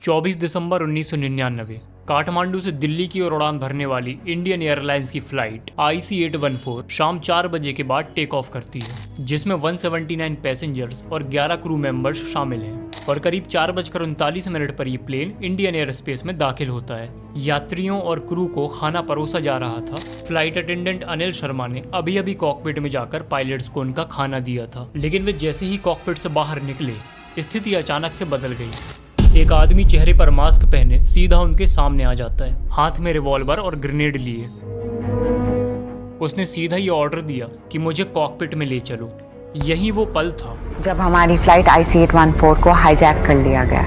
24 दिसंबर 1999 काठमांडू से दिल्ली की ओर उड़ान भरने वाली इंडियन एयरलाइंस की फ्लाइट IC-814 शाम 4 बजे के बाद टेक ऑफ करती है, जिसमें 179 पैसेंजर्स और 11 क्रू मेंबर्स शामिल हैं और करीब 4:39 पर यह प्लेन इंडियन एयर स्पेस में दाखिल होता है। यात्रियों और क्रू को खाना परोसा जा रहा था। फ्लाइट अटेंडेंट अनिल शर्मा ने अभी अभी कॉकपिट में जाकर पायलट्स को उनका खाना दिया था, लेकिन वे जैसे ही कॉकपिट से बाहर निकले, स्थिति अचानक से बदल गई। एक आदमी चेहरे पर मास्क पहने सीधा उनके सामने आ जाता है, हाथ में रिवॉल्वर और ग्रेनेड लिए। उसने सीधा ये ऑर्डर दिया कि मुझे कॉकपिट में ले चलो। यही वो पल था जब हमारी फ्लाइट IC-814 को हाईजैक कर लिया गया।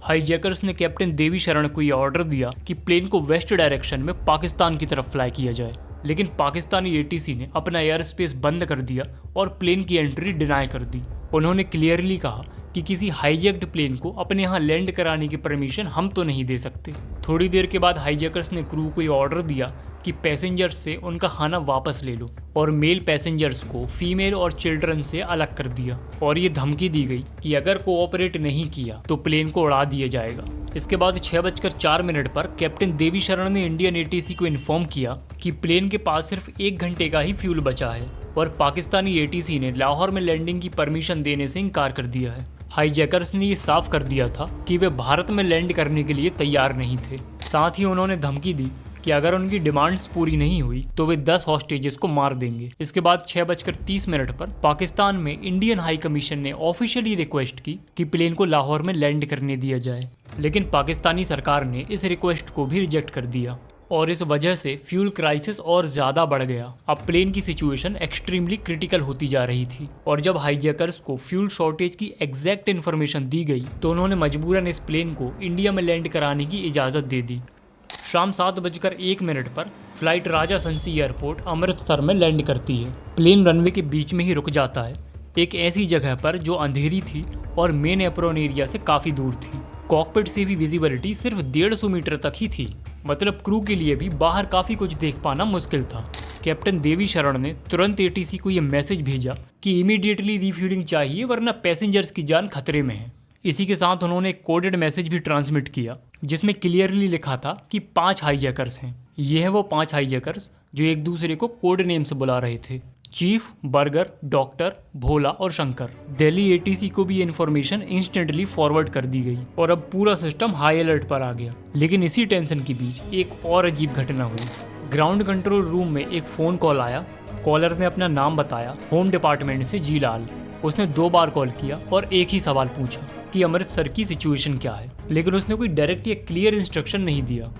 हाईजैकर्स ने कैप्टन देवी शरण को यह ऑर्डर दिया कि प्लेन को वेस्ट डायरेक्शन में पाकिस्तान की तरफ फ्लाई किया जाए, लेकिन पाकिस्तानी ATC ने अपना एयर स्पेस बंद कर दिया और प्लेन की एंट्री डिनाई कर दी। उन्होंने क्लियरली कहा कि किसी हाईजैक्ड प्लेन को अपने यहाँ लैंड कराने की परमिशन हम तो नहीं दे सकते। थोड़ी देर के बाद हाईजैकर्स ने क्रू को ये ऑर्डर दिया कि पैसेंजर्स से उनका खाना वापस ले लो और मेल पैसेंजर्स को फीमेल और चिल्ड्रन से अलग कर दिया और ये धमकी दी गई कि अगर कोऑपरेट नहीं किया तो प्लेन को उड़ा दिया जाएगा। इसके बाद 6:04 पर कैप्टन देवी शरण ने इंडियन ATC को इन्फॉर्म किया कि प्लेन के पास सिर्फ 1 घंटे का ही फ्यूल बचा है और पाकिस्तानी ATC ने लाहौर में लैंडिंग की परमिशन देने से इनकार कर दिया है। हाईजैकर्स ने ये साफ कर दिया था कि वे भारत में लैंड करने के लिए तैयार नहीं थे। साथ ही उन्होंने धमकी दी कि अगर उनकी डिमांड्स पूरी नहीं हुई तो वे 10 हॉस्टेजेस को मार देंगे। इसके बाद 6:30 पर पाकिस्तान में इंडियन हाई कमीशन ने ऑफिशियली रिक्वेस्ट की कि प्लेन को लाहौर में लैंड करने दिया जाए, लेकिन पाकिस्तानी सरकार ने इस रिक्वेस्ट को भी रिजेक्ट कर दिया और इस वजह से फ्यूल क्राइसिस और ज़्यादा बढ़ गया। अब प्लेन की सिचुएशन एक्सट्रीमली क्रिटिकल होती जा रही थी और जब हाईजैकर्स को फ्यूल शॉर्टेज की एग्जैक्ट इन्फॉर्मेशन दी गई तो उन्होंने मजबूरन इस प्लेन को इंडिया में लैंड कराने की इजाज़त दे दी। शाम 7:01 पर फ्लाइट राजा संसी एयरपोर्ट अमृतसर में लैंड करती है। प्लेन रनवे के बीच में ही रुक जाता है, एक ऐसी जगह पर जो अंधेरी थी और मेन एप्रोन एरिया से काफ़ी दूर थी। कॉकपिट से भी विजिबिलिटी सिर्फ 150 मीटर तक ही थी, मतलब क्रू के लिए भी बाहर काफ़ी कुछ देख पाना मुश्किल था। कैप्टन देवी शरण ने तुरंत ATC को यह मैसेज भेजा कि इमीडिएटली रिफ्यूलिंग चाहिए वरना पैसेंजर्स की जान खतरे में है। इसी के साथ उन्होंने एक कोडेड मैसेज भी ट्रांसमिट किया जिसमें क्लियरली लिखा था कि 5 हाईजैकर्स हैं। ये है वो 5 हाईजैकर्स जो एक दूसरे को कोड नेम से बुला रहे थे: चीफ, बर्गर, डॉक्टर, भोला और शंकर। दिल्ली ATC को भी ये इन्फॉर्मेशन इंस्टेंटली फॉरवर्ड कर दी गई और अब पूरा सिस्टम हाई अलर्ट पर आ गया। लेकिन इसी टेंशन के बीच एक और अजीब घटना हुई। ग्राउंड कंट्रोल रूम में एक फ़ोन कॉल आया। कॉलर ने अपना नाम बताया, होम डिपार्टमेंट से जीलाल। उसने 2 बार कॉल किया और एक ही सवाल पूछा कि अमृतसर की सिचुएशन क्या है, लेकिन उसने कोई डायरेक्ट या क्लियर इंस्ट्रक्शन नहीं दिया।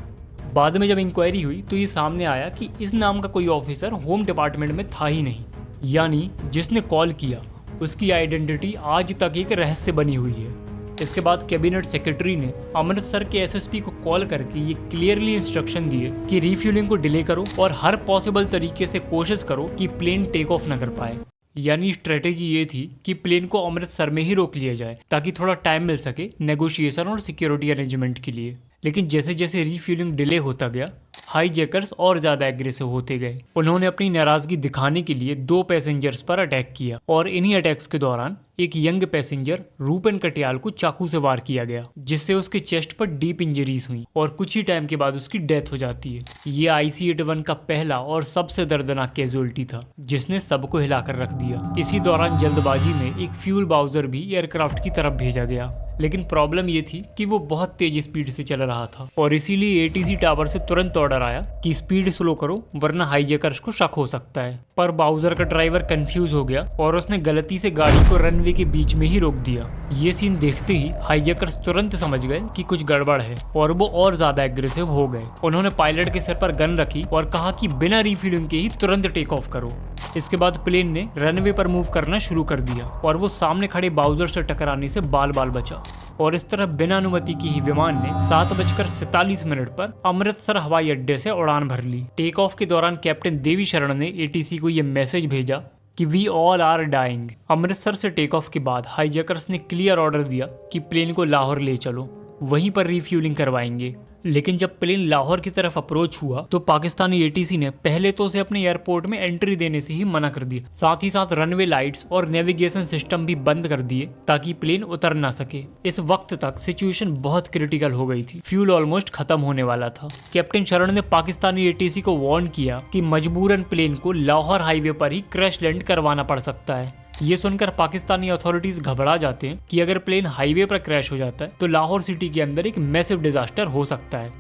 बाद में जब इंक्वायरी हुई तो ये सामने आया कि इस नाम का कोई ऑफिसर होम डिपार्टमेंट में था ही नहीं, यानी जिसने कॉल किया उसकी आइडेंटिटी आज तक एक रहस्य बनी हुई है। इसके बाद कैबिनेट सेक्रेटरी ने अमृतसर के SSP को कॉल करके ये क्लियरली इंस्ट्रक्शन दिए कि रिफ्यूलिंग को डिले करो और हर पॉसिबल तरीके से कोशिश करो कि प्लेन टेक ऑफ न कर पाए। यानी स्ट्रेटेजी ये थी कि प्लेन को अमृतसर में ही रोक लिया जाए ताकि थोड़ा टाइम मिल सके नेगोशिएशन और सिक्योरिटी अरेंजमेंट के लिए। लेकिन जैसे जैसे रिफ्यूलिंग डिले होता गया, हाईजैकर्स और ज़्यादा एग्रेसिव होते गए। उन्होंने अपनी नाराज़गी दिखाने के लिए 2 पैसेंजर्स पर अटैक किया और इन्हीं अटैक्स के दौरान एक यंग पैसेंजर रूपन कटियाल को चाकू से वार किया गया, जिससे उसके चेस्ट पर डीप इंजरीज हुई और कुछ ही टाइम के बाद उसकी डेथ हो जाती है। ये IC-81 का पहला और सबसे दर्दनाक कैजुअलिटी था जिसने सबको हिलाकर रख दिया। इसी दौरान जल्दबाजी में एक फ्यूल बाउजर भी एयरक्राफ्ट की तरफ भेजा गया, लेकिन प्रॉब्लम ये थी कि वो बहुत तेज स्पीड से चल रहा था और इसीलिए ATC टावर से तुरंत ऑर्डर आया कि स्पीड स्लो करो वरना हाईजैकर्स को शक हो सकता है। पर बाउजर का ड्राइवर कंफ्यूज हो गया और उसने गलती से गाड़ी को रनवे के बीच में ही रोक दिया। ये सीन देखते ही हाईजैकर्स तुरंत समझ गए कि कुछ गड़बड़ है और वो और ज्यादा एग्रेसिव हो गए। उन्होंने पायलट के सिर पर गन रखी और कहा कि बिना रिफ्यूलिंग के ही तुरंत टेक ऑफ करो। इसके बाद प्लेन ने रनवे पर मूव करना शुरू कर दिया और वो सामने खड़े बाउजर से टकराने से बाल बाल बचा और इस तरह बिना अनुमति की ही विमान ने 7:47 पर अमृतसर हवाई अड्डे से उड़ान भर ली। टेक ऑफ के दौरान कैप्टन देवी शरण ने ATC को यह मैसेज भेजा कि we all are dying. Amritsar से टेक ऑफ के बाद हाईजैकर्स ने क्लियर ऑर्डर दिया कि प्लेन को लाहौर ले चलो, वहीं पर रिफ्यूलिंग करवाएंगे। लेकिन जब प्लेन लाहौर की तरफ अप्रोच हुआ तो पाकिस्तानी एटीसी ने पहले तो उसे अपने एयरपोर्ट में एंट्री देने से ही मना कर दिया। साथ ही साथ रनवे लाइट्स और नेविगेशन सिस्टम भी बंद कर दिए ताकि प्लेन उतर ना सके। इस वक्त तक सिचुएशन बहुत क्रिटिकल हो गई थी, फ्यूल ऑलमोस्ट खत्म होने वाला था। कैप्टन शरण ने पाकिस्तानी एटीसी को वार्न किया कि मजबूरन प्लेन को लाहौर हाईवे पर ही क्रैश लैंड करवाना पड़ सकता है। ये सुनकर पाकिस्तानी अथॉरिटीज घबरा जाते हैं कि अगर प्लेन हाईवे पर क्रैश हो जाता है तो लाहौर सिटी के अंदर एक मैसिव डिजास्टर हो सकता है,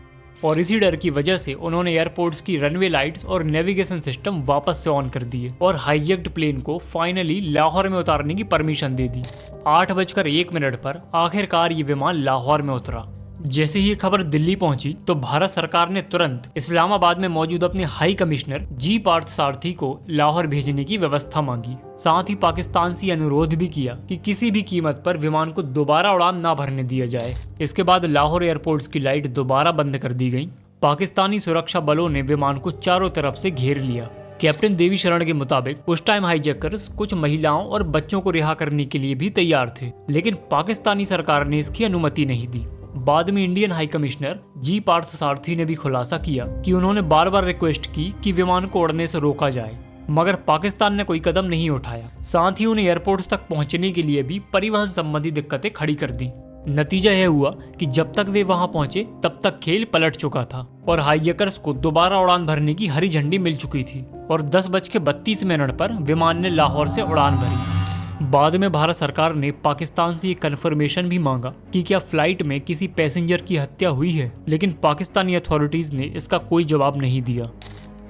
और इसी डर की वजह से उन्होंने एयरपोर्ट्स की रनवे लाइट्स और नेविगेशन सिस्टम वापस से ऑन कर दिए और हाईजैक्ड प्लेन को फाइनली लाहौर में उतारने की परमिशन दे दी। 8:01 पर आखिरकार ये विमान लाहौर में उतरा। जैसे ही ये खबर दिल्ली पहुंची तो भारत सरकार ने तुरंत इस्लामाबाद में मौजूद अपने हाई कमिश्नर जी पार्थ सारथी को लाहौर भेजने की व्यवस्था मांगी। साथ ही पाकिस्तान से अनुरोध भी किया कि किसी भी कीमत पर विमान को दोबारा उड़ान ना भरने दिया जाए। इसके बाद लाहौर एयरपोर्ट्स की लाइट दोबारा बंद कर दी गई। पाकिस्तानी सुरक्षा बलों ने विमान को चारों तरफ से घेर लिया। कैप्टन देवी शरण के मुताबिक उस टाइम हाईजैकर्स कुछ महिलाओं और बच्चों को रिहा करने के लिए भी तैयार थे, लेकिन पाकिस्तानी सरकार ने इसकी अनुमति नहीं दी। बाद में इंडियन हाई कमिश्नर जी पार्थ सारथी ने भी खुलासा किया कि उन्होंने बार बार रिक्वेस्ट की कि विमान को उड़ने से रोका जाए, मगर पाकिस्तान ने कोई कदम नहीं उठाया। साथ ही उन्हें एयरपोर्ट तक पहुंचने के लिए भी परिवहन संबंधी दिक्कतें खड़ी कर दी। नतीजा यह हुआ कि जब तक वे वहां पहुंचे तब तक खेल पलट चुका था और हाईजैकर्स को दोबारा उड़ान भरने की हरी झंडी मिल चुकी थी और 10:32 पर विमान ने लाहौर से उड़ान भरी। बाद में भारत सरकार ने पाकिस्तान से ये कन्फर्मेशन भी मांगा कि क्या फ्लाइट में किसी पैसेंजर की हत्या हुई है, लेकिन पाकिस्तानी अथॉरिटीज ने इसका कोई जवाब नहीं दिया।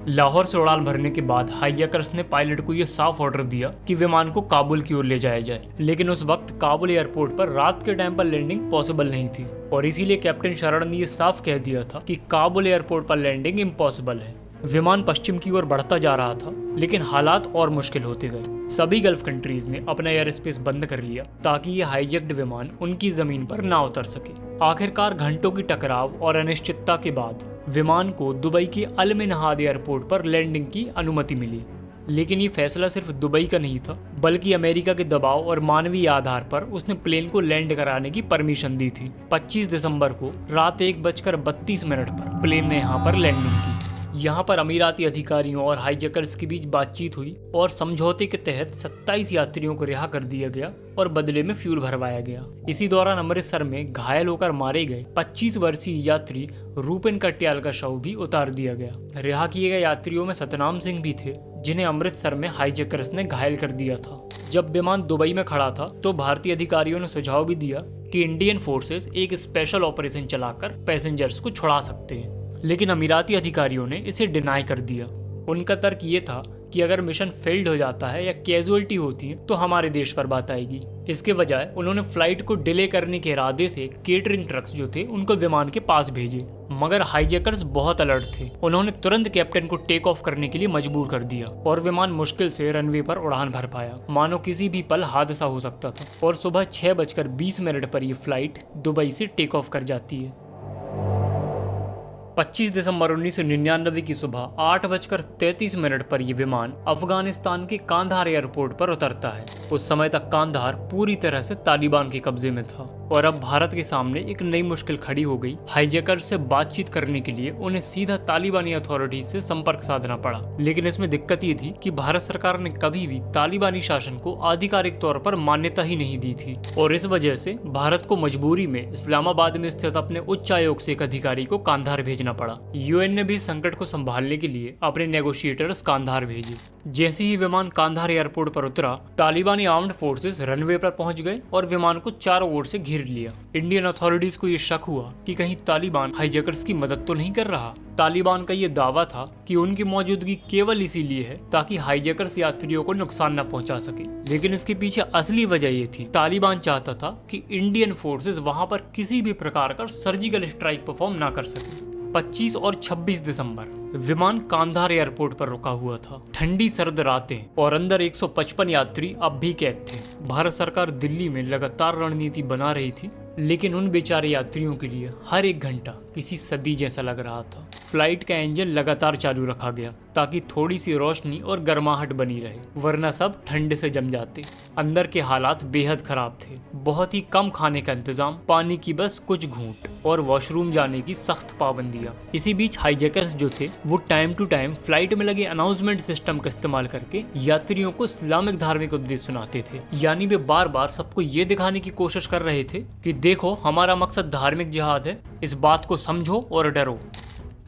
लाहौर से उड़ान भरने के बाद हाईजैकर्स ने पायलट को यह साफ ऑर्डर दिया कि विमान को काबुल की ओर ले जाया जाए, लेकिन उस वक्त काबुल एयरपोर्ट पर रात के टाइम पर लैंडिंग पॉसिबल नहीं थी और इसीलिए कैप्टन शरण ने यह साफ कह दिया था कि काबुल एयरपोर्ट पर लैंडिंग इम्पॉसिबल है। विमान पश्चिम की ओर बढ़ता जा रहा था, लेकिन हालात और मुश्किल होते गए। सभी गल्फ कंट्रीज ने अपना एयर स्पेस बंद कर लिया ताकि ये हाईजैक्ड विमान उनकी जमीन पर ना उतर सके। आखिरकार घंटों की टकराव और अनिश्चितता के बाद विमान को दुबई के अल मिनहाद एयरपोर्ट पर लैंडिंग की अनुमति मिली। लेकिन ये फैसला सिर्फ दुबई का नहीं था, बल्कि अमेरिका के दबाव और मानवीय आधार पर उसने प्लेन को लैंड कराने की परमिशन दी थी। 25 दिसंबर को रात 1:32 पर प्लेन ने यहाँ पर लैंडिंग की। यहाँ पर अमीराती अधिकारियों और हाईजैकर्स के बीच बातचीत हुई और समझौते के तहत 27 यात्रियों को रिहा कर दिया गया और बदले में फ्यूल भरवाया गया। इसी दौरान अमृतसर में घायल होकर मारे गए 25 वर्षीय यात्री रूपेन कट्याल का शव भी उतार दिया गया। रिहा किए गए यात्रियों में सतनाम सिंह भी थे, जिन्हें अमृतसर में हाईजैकर्स ने घायल कर दिया था। जब विमान दुबई में खड़ा था तो भारतीय अधिकारियों ने सुझाव भी दिया कि इंडियन फोर्सेस एक स्पेशल ऑपरेशन चलाकर पैसेंजर्स को छुड़ा सकते हैं, लेकिन अमीराती अधिकारियों ने इसे डिनाई कर दिया। उनका तर्क ये था कि अगर मिशन फेल्ड हो जाता है या कैजुअलिटी होती है तो हमारे देश पर बात आएगी। इसके बजाय उन्होंने फ्लाइट को डिले करने के इरादे से केटरिंग ट्रक्स जो थे उनको विमान के पास भेजे, मगर हाईजैकर्स बहुत अलर्ट थे। उन्होंने तुरंत कैप्टन को टेक ऑफ करने के लिए मजबूर कर दिया और विमान मुश्किल से रनवे पर उड़ान भर पाया, मानो किसी भी पल हादसा हो सकता था। और सुबह 6:20 पर यह फ्लाइट दुबई से टेक ऑफ कर जाती है। 25 दिसंबर 1999 की सुबह 8:33 पर यह विमान अफगानिस्तान के कांधार एयरपोर्ट पर उतरता है। उस समय तक कांधार पूरी तरह से तालिबान के कब्जे में था और अब भारत के सामने एक नई मुश्किल खड़ी हो गई। हाईजैकर्स से बातचीत करने के लिए उन्हें सीधा तालिबानी अथॉरिटीज से संपर्क साधना पड़ा, लेकिन इसमें दिक्कत ये थी कि भारत सरकार ने कभी भी तालिबानी शासन को आधिकारिक तौर पर मान्यता ही नहीं दी थी और इस वजह से भारत को मजबूरी में इस्लामाबाद में स्थित अपने उच्चायोग से एक अधिकारी को कांधार भेजना पड़ा। यूएन ने भी संकट को संभालने के लिए अपने नेगोशिएटर्स कांधार भेजे। जैसे ही विमान कांधार एयरपोर्ट पर उतरा, तालिबानी आर्म्ड फोर्सेस रनवे पर पहुंच गए और विमान को चारों ओर से घेर लिया। इंडियन अथॉरिटीज को यह शक हुआ कि कहीं तालिबान हाईजैकर्स की मदद तो नहीं कर रहा। तालिबान का यह दावा था कि उनकी मौजूदगी केवल इसीलिए है ताकि हाईजैकर्स यात्रियों को नुकसान न पहुंचा सके, लेकिन इसके पीछे असली वजह ये थी, तालिबान चाहता था कि इंडियन फोर्सेस वहां पर किसी भी प्रकार का सर्जिकल स्ट्राइक परफॉर्म ना कर सके। 25 और 26 दिसंबर विमान कांधार एयरपोर्ट पर रुका हुआ था। ठंडी सर्द रातें और अंदर 155 यात्री अब भी कैद थे। भारत सरकार दिल्ली में लगातार रणनीति बना रही थी, लेकिन उन बेचारे यात्रियों के लिए हर एक घंटा किसी सदी जैसा लग रहा था। फ्लाइट का इंजन लगातार चालू रखा गया ताकि थोड़ी सी रोशनी और गर्माहट बनी रहे, वरना सब ठंड से जम जाते। अंदर के हालात बेहद खराब थे। बहुत ही कम खाने का इंतजाम, पानी की बस कुछ घूंट और वॉशरूम जाने की सख्त पाबंदियां। इसी बीच हाईजैकर्स जो थे वो टाइम टू टाइम फ्लाइट में लगे अनाउंसमेंट सिस्टम का इस्तेमाल करके यात्रियों को इस्लामिक धार्मिक उपदेश सुनाते थे। यानी वे बार बार सबको ये दिखाने की कोशिश कर रहे थे कि देखो हमारा मकसद धार्मिक जिहाद है, इस बात को समझो और डरो।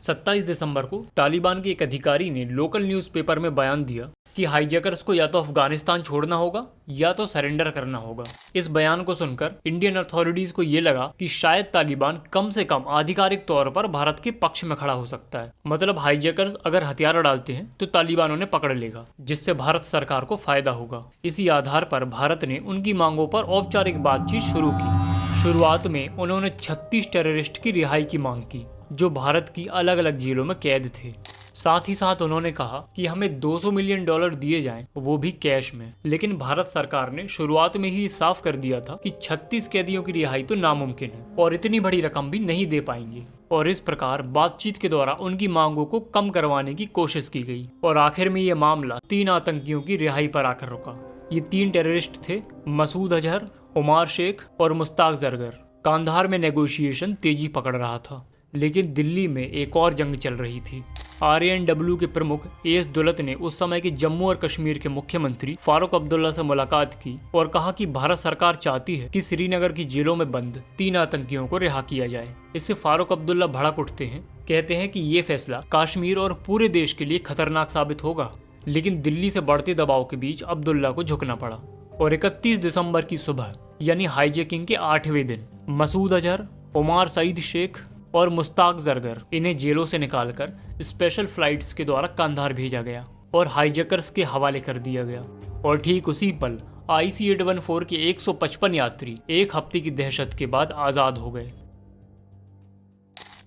27 दिसंबर को तालिबान के एक अधिकारी ने लोकल न्यूज़पेपर में बयान दिया कि हाईजैकर्स को या तो अफगानिस्तान छोड़ना होगा या तो सरेंडर करना होगा। इस बयान को सुनकर इंडियन अथॉरिटीज को ये लगा कि शायद तालिबान कम से कम आधिकारिक तौर पर भारत के पक्ष में खड़ा हो सकता है। मतलब हाईजैकर्स अगर हथियार डालते हैं तो तालिबान उन्हें पकड़ लेगा, जिससे भारत सरकार को फायदा होगा। इसी आधार पर भारत ने उनकी मांगों पर औपचारिक बातचीत शुरू की। शुरुआत में उन्होंने 36 टेररिस्ट की रिहाई की मांग की जो भारत की अलग अलग जेलों में कैद थे। साथ ही साथ उन्होंने कहा कि हमें $200 मिलियन दिए जाएं, वो भी कैश में। लेकिन भारत सरकार ने शुरुआत में ही साफ कर दिया था कि 36 कैदियों की रिहाई तो नामुमकिन है और इतनी बड़ी रकम भी नहीं दे पाएंगे। और इस प्रकार बातचीत के द्वारा उनकी मांगों को कम करवाने की कोशिश की गई और आखिर में ये मामला 3 आतंकियों की रिहाई पर आकर रुका। ये 3 टेररिस्ट थे, मसूद अजहर, उमार शेख और मुश्ताक जरगर। कांधार में नेगोशिएशन तेजी पकड़ रहा था, लेकिन दिल्ली में एक और जंग चल रही थी। RANW के प्रमुख एस दौलत ने उस समय के जम्मू और कश्मीर के मुख्यमंत्री फारूक अब्दुल्ला से मुलाकात की और कहा कि भारत सरकार चाहती है कि श्रीनगर की जेलों में बंद 3 आतंकियों को रिहा किया जाए। इससे फारूक अब्दुल्ला भड़क उठते हैं, कहते हैं कि ये फैसला कश्मीर और पूरे देश के लिए खतरनाक साबित होगा। लेकिन दिल्ली से बढ़ते दबाव के बीच अब्दुल्ला को झुकना पड़ा और 31 दिसंबर की सुबह यानी हाईजैकिंग के 8वें दिन मसूद अजहर, उमार सईद शेख और मुश्ताक जरगर इन्हें जेलों से निकालकर स्पेशल फ्लाइट्स के द्वारा कांधार भेजा गया और हाईजैकर्स के हवाले कर दिया गया। और ठीक उसी पल IC-814 के 155 यात्री 1 हफ्ते की दहशत के बाद आज़ाद हो गए।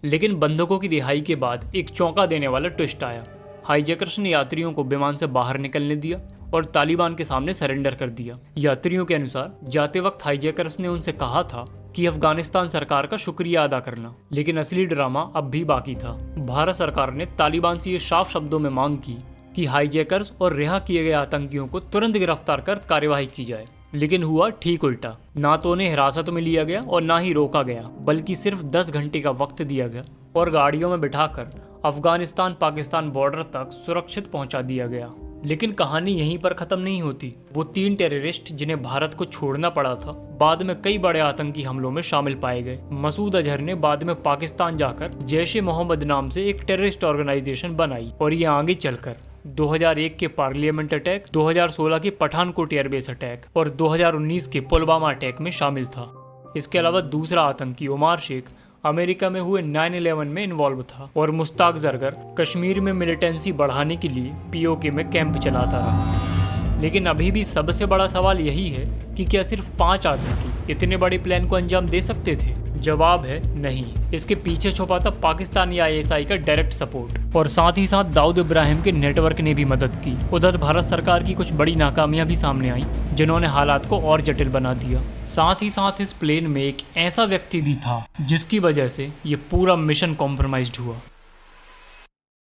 लेकिन बंधकों की रिहाई के बाद एक चौंका देने वाला ट्विस्ट आया। हाईजैकर्स ने यात्रियों को विमान से बाहर निकलने दिया और तालिबान के सामने सरेंडर कर दिया। यात्रियों के अनुसार जाते वक्त हाईजैकर्स ने उनसे कहा था कि अफगानिस्तान सरकार का शुक्रिया अदा करना, लेकिन असली ड्रामा अब भी बाकी था। भारत सरकार ने तालिबान से ये साफ शब्दों में मांग की कि हाईजैकर्स और रिहा किए गए आतंकियों को तुरंत गिरफ्तार कर कार्यवाही की जाए। लेकिन हुआ ठीक उल्टा। ना तो उन्हें हिरासत में लिया गया और ना ही रोका गया, बल्कि सिर्फ 10 घंटे का वक्त दिया गया और गाड़ियों में बिठाकर अफगानिस्तान पाकिस्तान बॉर्डर तक सुरक्षित पहुंचा दिया गया। लेकिन कहानी यहीं पर खत्म नहीं होती। वो 3 टेररिस्ट जिन्हें भारत को छोड़ना पड़ा था, बाद में कई बड़े आतंकी हमलों में शामिल पाए गए। मसूद अजहर ने बाद में पाकिस्तान जाकर जैश-ए-मोहम्मद नाम से एक टेररिस्ट ऑर्गेनाइजेशन बनाई और ये आगे चलकर 2001 के पार्लियामेंट अटैक, 2016 के पठानकोट एयरबेस अटैक और 2019 के पुलवामा अटैक में शामिल था। इसके अलावा दूसरा आतंकी उमार शेख अमेरिका में हुए 9/11 में इन्वॉल्व था और मुश्ताक जरगर कश्मीर में मिलिटेंसी बढ़ाने के लिए POK में कैंप चलाता रहा। लेकिन अभी भी सबसे बड़ा सवाल यही है कि क्या सिर्फ 5 आतंकी इतने बड़े प्लान को अंजाम दे सकते थे? जवाब है नहीं। इसके पीछे छुपा था पाकिस्तानी ISI का डायरेक्ट सपोर्ट और साथ ही साथ दाऊद इब्राहिम के नेटवर्क ने भी मदद की। उधर भारत सरकार की कुछ बड़ी नाकामियां भी सामने आई जिन्होंने हालात को और जटिल बना दिया। साथ ही साथ इस प्लेन में एक ऐसा व्यक्ति भी था जिसकी वजह से ये पूरा मिशन कॉम्प्रोमाइज्ड हुआ।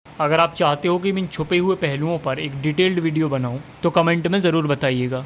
अगर आप चाहते हो कि मैं इन छुपे हुए पहलुओं पर एक डिटेल्ड वीडियो बनाऊं तो कमेंट में ज़रूर बताइएगा।